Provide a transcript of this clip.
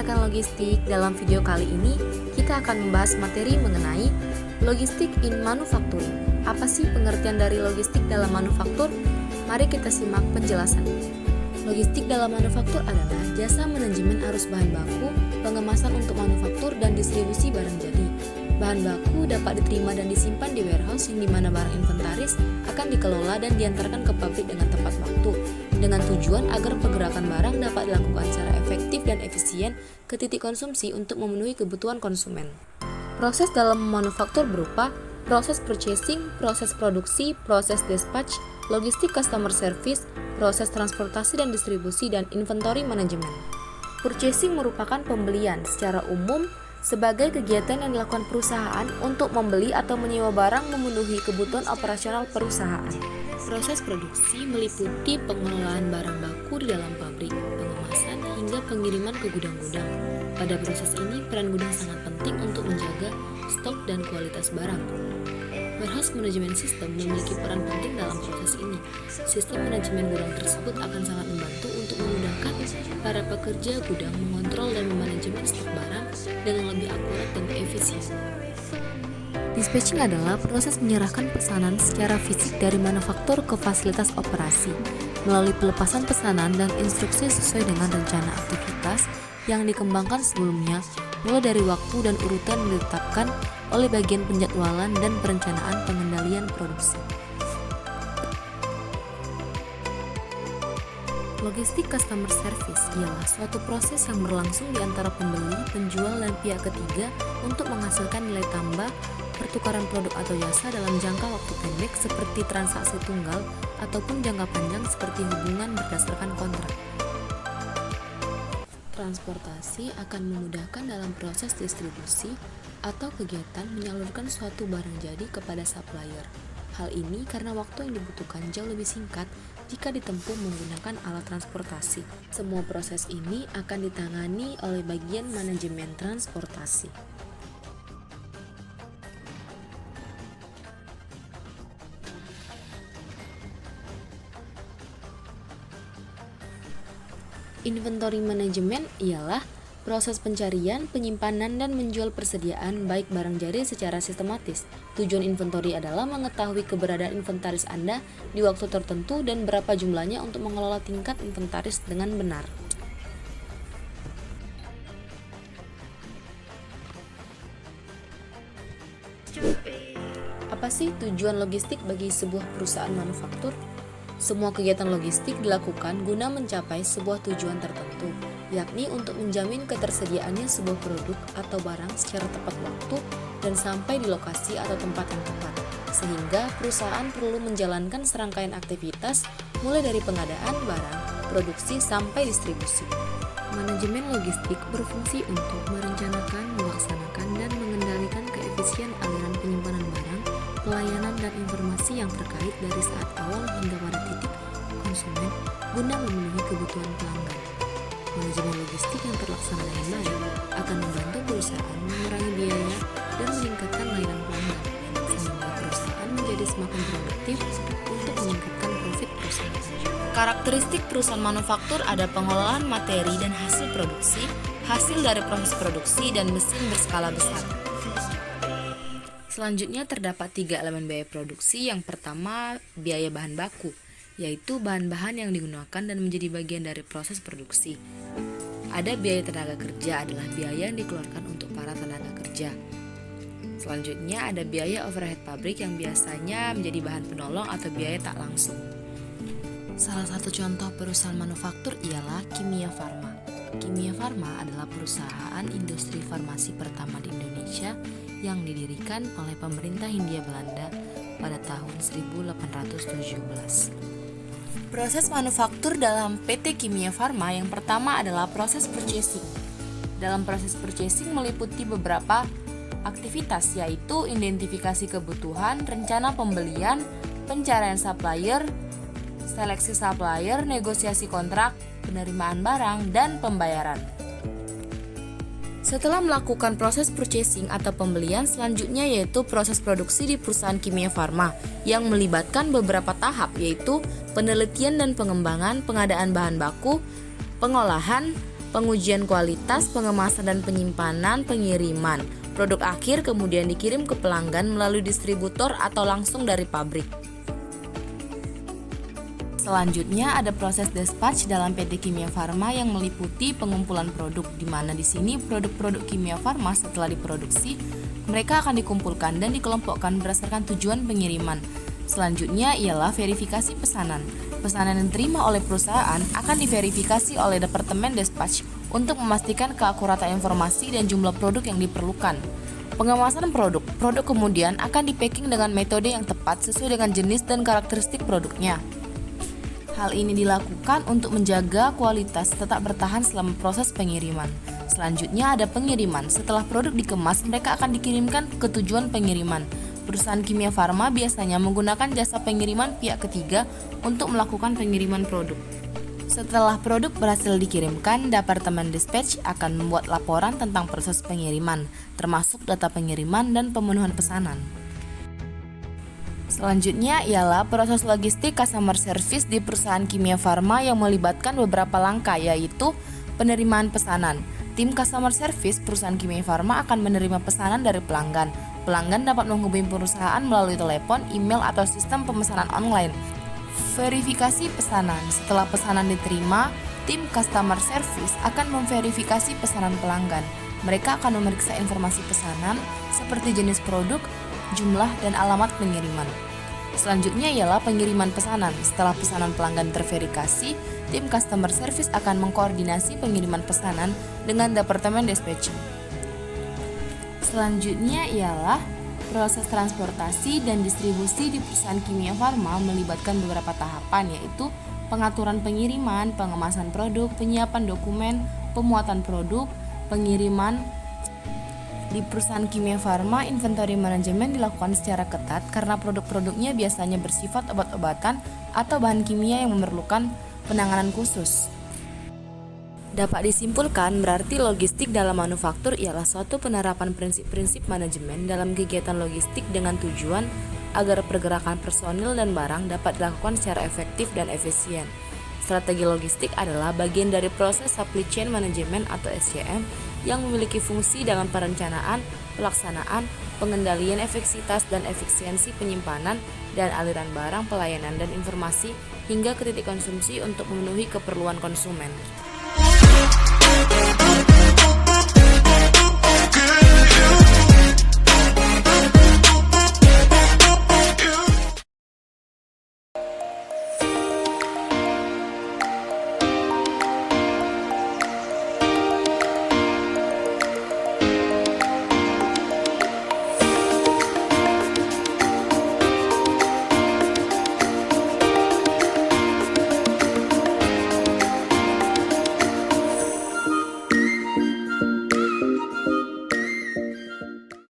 rekan logistik. Dalam video kali ini, kita akan membahas materi mengenai logistik in manufacturing. Apa sih pengertian dari logistik dalam manufaktur? Mari kita simak penjelasannya. Logistik dalam manufaktur adalah jasa manajemen arus bahan baku, pengemasan untuk manufaktur, dan distribusi barang jadi. Bahan baku dapat diterima dan disimpan di warehouse yang dimana barang inventaris akan dikelola dan diantarkan ke pabrik dengan tepat waktu, dengan tujuan agar pergerakan barang dapat dilakukan secara efektif dan efisien ke titik konsumsi untuk memenuhi kebutuhan konsumen. Proses dalam manufaktur berupa proses purchasing, proses produksi, proses dispatch, logistik customer service, proses transportasi dan distribusi, dan inventory manajemen. Purchasing merupakan pembelian secara umum sebagai kegiatan yang dilakukan perusahaan untuk membeli atau menyewa barang memenuhi kebutuhan operasional perusahaan. Proses produksi meliputi pengelolaan barang baku di dalam pabrik, pengemasan, hingga pengiriman ke gudang-gudang. Pada proses ini, peran gudang sangat penting untuk menjaga stok dan kualitas barang. Warehouse Management System memiliki peran penting dalam proses ini. Sistem manajemen gudang tersebut akan sangat membantu untuk memudahkan para pekerja gudang mengontrol dan memanajemen stok barang dengan lebih akurat dan efisien. Dispatching adalah proses menyerahkan pesanan secara fisik dari manufaktur ke fasilitas operasi melalui pelepasan pesanan dan instruksi sesuai dengan rencana aktivitas yang dikembangkan sebelumnya, mulai dari waktu dan urutan yang ditetapkan oleh bagian penjadwalan dan perencanaan pengendalian produksi. Logistik customer service ialah suatu proses yang berlangsung di antara pembeli, penjual, dan pihak ketiga untuk menghasilkan nilai tambah pertukaran produk atau jasa dalam jangka waktu pendek seperti transaksi tunggal ataupun jangka panjang seperti hubungan berdasarkan kontrak. Transportasi akan memudahkan dalam proses distribusi atau kegiatan menyalurkan suatu barang jadi kepada supplier. Hal ini karena waktu yang dibutuhkan jauh lebih singkat jika ditempuh menggunakan alat transportasi. Semua proses ini akan ditangani oleh bagian manajemen transportasi. Inventory management ialah proses pencarian, penyimpanan, dan menjual persediaan baik barang jadi secara sistematis. Tujuan inventory adalah mengetahui keberadaan inventaris Anda di waktu tertentu dan berapa jumlahnya untuk mengelola tingkat inventaris dengan benar. Apa sih tujuan logistik bagi sebuah perusahaan manufaktur? Semua kegiatan logistik dilakukan guna mencapai sebuah tujuan tertentu, yakni untuk menjamin ketersediaannya sebuah produk atau barang secara tepat waktu dan sampai di lokasi atau tempat yang tepat, sehingga perusahaan perlu menjalankan serangkaian aktivitas mulai dari pengadaan barang, produksi, sampai distribusi. Manajemen logistik berfungsi untuk merencanakan, melaksanakan, dan mengendalikan keefisien aliran penyimpanan barang, pelayanan, dan informasi yang terkait dari saat awal hingga pada titik konsumen guna memenuhi kebutuhan pelanggan. Manajemen logistik yang terlaksana dengan baik akan membantu perusahaan mengurangi biaya dan meningkatkan layanan pelanggan, sehingga perusahaan menjadi semakin produktif untuk meningkatkan profit perusahaan. Karakteristik perusahaan manufaktur ada pengelolaan materi dan hasil produksi, hasil dari proses produksi, dan mesin berskala besar. Selanjutnya terdapat 3 elemen biaya produksi. Yang pertama, biaya bahan baku, yaitu bahan-bahan yang digunakan dan menjadi bagian dari proses produksi. Ada biaya tenaga kerja, adalah biaya yang dikeluarkan untuk para tenaga kerja. Selanjutnya ada biaya overhead pabrik yang biasanya menjadi bahan penolong atau biaya tak langsung. Salah satu contoh perusahaan manufaktur ialah Kimia Farma. Kimia Farma adalah perusahaan industri farmasi pertama di Indonesia yang didirikan oleh pemerintah Hindia Belanda pada tahun 1817. Proses manufaktur dalam PT Kimia Farma yang pertama adalah proses purchasing. Dalam proses purchasing meliputi beberapa aktivitas, yaitu identifikasi kebutuhan, rencana pembelian, pencarian supplier, seleksi supplier, negosiasi kontrak, penerimaan barang, dan pembayaran. Setelah melakukan proses purchasing atau pembelian, selanjutnya yaitu proses produksi di perusahaan Kimia Farma yang melibatkan beberapa tahap, yaitu penelitian dan pengembangan, pengadaan bahan baku, pengolahan, pengujian kualitas, pengemasan dan penyimpanan, pengiriman. Produk akhir kemudian dikirim ke pelanggan melalui distributor atau langsung dari pabrik. Selanjutnya ada proses dispatch dalam PT Kimia Farma yang meliputi pengumpulan produk, di mana di sini produk-produk kimia farma setelah diproduksi, mereka akan dikumpulkan dan dikelompokkan berdasarkan tujuan pengiriman. Selanjutnya ialah verifikasi pesanan. Pesanan yang diterima oleh perusahaan akan diverifikasi oleh Departemen Dispatch untuk memastikan keakuratan informasi dan jumlah produk yang diperlukan. Pengemasan produk. Produk kemudian akan dipacking dengan metode yang tepat sesuai dengan jenis dan karakteristik produknya. Hal ini dilakukan untuk menjaga kualitas tetap bertahan selama proses pengiriman. Selanjutnya ada pengiriman. Setelah produk dikemas, mereka akan dikirimkan ke tujuan pengiriman. Perusahaan kimia farma biasanya menggunakan jasa pengiriman pihak ketiga untuk melakukan pengiriman produk. Setelah produk berhasil dikirimkan, Departemen Dispatch akan membuat laporan tentang proses pengiriman, termasuk data pengiriman dan pemenuhan pesanan. Selanjutnya ialah proses logistik customer service di perusahaan kimia farma yang melibatkan beberapa langkah, yaitu penerimaan pesanan. Tim customer service perusahaan kimia farma akan menerima pesanan dari pelanggan. Pelanggan dapat menghubungi perusahaan melalui telepon, email, atau sistem pemesanan online. Verifikasi pesanan. Setelah pesanan diterima, tim customer service akan memverifikasi pesanan pelanggan. Mereka akan memeriksa informasi pesanan seperti jenis produk, jumlah, dan alamat pengiriman. Selanjutnya ialah pengiriman pesanan. Setelah pesanan pelanggan terverifikasi, tim customer service akan mengkoordinasi pengiriman pesanan dengan Departemen Dispatching. Selanjutnya ialah proses transportasi dan distribusi di perusahaan kimia farma melibatkan beberapa tahapan, yaitu pengaturan pengiriman, pengemasan produk, penyiapan dokumen, pemuatan produk, pengiriman. Di perusahaan kimia farma, inventory manajemen dilakukan secara ketat karena produk-produknya biasanya bersifat obat-obatan atau bahan kimia yang memerlukan penanganan khusus. Dapat disimpulkan, berarti logistik dalam manufaktur ialah suatu penerapan prinsip-prinsip manajemen dalam kegiatan logistik dengan tujuan agar pergerakan personil dan barang dapat dilakukan secara efektif dan efisien. Strategi logistik adalah bagian dari proses supply chain management atau SCM yang memiliki fungsi dalam perencanaan, pelaksanaan, pengendalian efektivitas dan efisiensi penyimpanan dan aliran barang, pelayanan dan informasi hingga ke titik konsumsi untuk memenuhi keperluan konsumen.